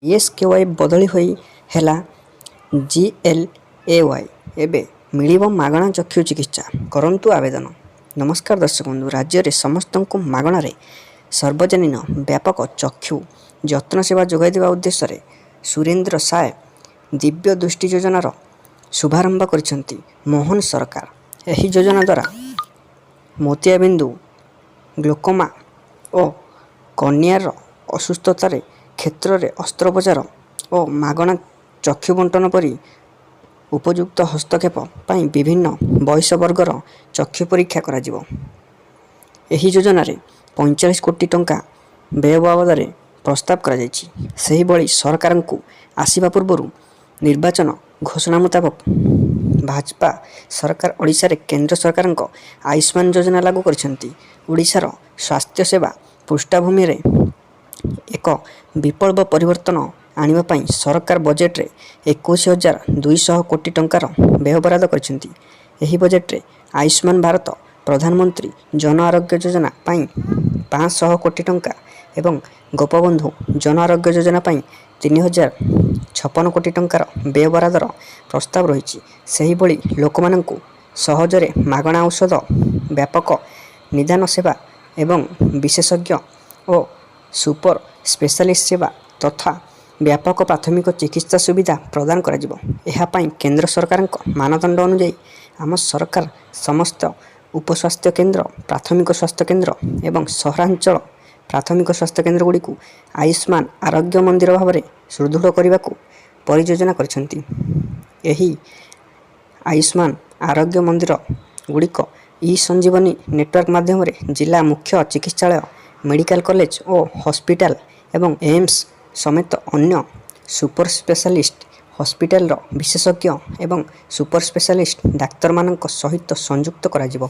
BSKY ବଦଳି ହୋଇ ହେଲା GLAY। ଏବେ ମିଳିବ ମାଗଣା ଚକ୍ଷୁ ଚିକିତ୍ସା, କରନ୍ତୁ ଆବେଦନ। ନମସ୍କାର ଦର୍ଶକ ବନ୍ଧୁ, ରାଜ୍ୟରେ ସମସ୍ତଙ୍କୁ ମାଗଣାରେ ସର୍ବଜନୀନ ବ୍ୟାପକ ଚକ୍ଷୁ ଯତ୍ନ ସେବା ଯୋଗାଇ ଦେବା ଉଦ୍ଦେଶ୍ୟରେ ସୁରେନ୍ଦ୍ର ସାଏ ଦିବ୍ୟ ଦୃଷ୍ଟି ଯୋଜନାର ଶୁଭାରମ୍ଭ କରିଛନ୍ତି ମୋହନ ସରକାର। ଏହି ଯୋଜନା ଦ୍ୱାରା ମୋତିଆବିନ୍ଦୁ, ଗ୍ଲୋକୋମା ଓ କର୍ନିଆର ଅସୁସ୍ଥତାରେ କ୍ଷେତ୍ରରେ ଅସ୍ତ୍ରୋପଚାର ଓ ମାଗଣା ଚକ୍ଷୁ ବଣ୍ଟନ ପରି ଉପଯୁକ୍ତ ହସ୍ତକ୍ଷେପ ପାଇଁ ବିଭିନ୍ନ ବୟସ ବର୍ଗର ଚକ୍ଷୁ ପରୀକ୍ଷା କରାଯିବ। ଏହି ଯୋଜନାରେ 45 କୋଟି ଟଙ୍କା ବ୍ୟୟ ବାବଦରେ ପ୍ରସ୍ତାବ କରାଯାଇଛି। ସେହିଭଳି ସରକାରଙ୍କୁ ଆସିବା ପୂର୍ବରୁ ନିର୍ବାଚନ ଘୋଷଣା ମୁତାବକ ଭାଜପା ସରକାର ଓଡ଼ିଶାରେ କେନ୍ଦ୍ର ସରକାରଙ୍କ ଆୟୁଷ୍ମାନ ଯୋଜନା ଲାଗୁ କରିଛନ୍ତି। ଓଡ଼ିଶାର ସ୍ୱାସ୍ଥ୍ୟ ସେବା ପୃଷ୍ଠଭୂମିରେ ଏକ ବିପ୍ଳବ ପରିବର୍ତ୍ତନ ଆଣିବା ପାଇଁ ସରକାର ବଜେଟରେ 21,200 କୋଟି ଟଙ୍କାର ବ୍ୟୟ ବରାଦ କରିଛନ୍ତି। ଏହି ବଜେଟରେ ଆୟୁଷ୍ମାନ ଭାରତ ପ୍ରଧାନମନ୍ତ୍ରୀ ଜନ ଆରୋଗ୍ୟ ଯୋଜନା ପାଇଁ 500 କୋଟି ଟଙ୍କା ଏବଂ ଗୋପବନ୍ଧୁ ଜନ ଆରୋଗ୍ୟ ଯୋଜନା ପାଇଁ 3,056 କୋଟି ଟଙ୍କାର ବ୍ୟୟ ବରାଦର ପ୍ରସ୍ତାବ ରହିଛି। ସେହିଭଳି ଲୋକମାନଙ୍କୁ ସହଜରେ ମାଗଣା ଔଷଧ, ବ୍ୟାପକ ନିଦାନ ସେବା ଏବଂ ବିଶେଷଜ୍ଞ ଓ ସୁପର ସ୍ପେଶାଲିଷ୍ଟ ସେବା ତଥା ବ୍ୟାପକ ପ୍ରାଥମିକ ଚିକିତ୍ସା ସୁବିଧା ପ୍ରଦାନ କରାଯିବ। ଏହା ପାଇଁ କେନ୍ଦ୍ର ସରକାରଙ୍କ ମାନଦଣ୍ଡ ଅନୁଯାୟୀ ଆମ ସରକାର ସମସ୍ତ ଉପସ୍ୱାସ୍ଥ୍ୟ କେନ୍ଦ୍ର, ପ୍ରାଥମିକ ସ୍ୱାସ୍ଥ୍ୟ କେନ୍ଦ୍ର ଏବଂ ସହରାଞ୍ଚଳ ପ୍ରାଥମିକ ସ୍ୱାସ୍ଥ୍ୟ କେନ୍ଦ୍ରଗୁଡ଼ିକୁ ଆୟୁଷ୍ମାନ ଆରୋଗ୍ୟ ମନ୍ଦିର ଭାବରେ ସୁଦୃଢ଼ କରିବାକୁ ପରିଯୋଜନା କରିଛନ୍ତି। ଏହି ଆୟୁଷ୍ମାନ ଆରୋଗ୍ୟ ମନ୍ଦିର ଗୁଡ଼ିକ ଇ-ସଞ୍ଜୀବନୀ ନେଟୱାର୍କ ମାଧ୍ୟମରେ ଜିଲ୍ଲା ମୁଖ୍ୟ ଚିକିତ୍ସାଳୟ, ମେଡ଼ିକାଲ କଲେଜ ଓ ହସ୍ପିଟାଲ ଏବଂ ଏମ୍ସ ସମେତ ଅନ୍ୟ ସୁପର ସ୍ପେଶାଲିଷ୍ଟ ହସ୍ପିଟାଲର ବିଶେଷଜ୍ଞ ଏବଂ ସୁପର ସ୍ପେଶାଲିଷ୍ଟ ଡାକ୍ତରମାନଙ୍କ ସହିତ ସଂଯୁକ୍ତ କରାଯିବ।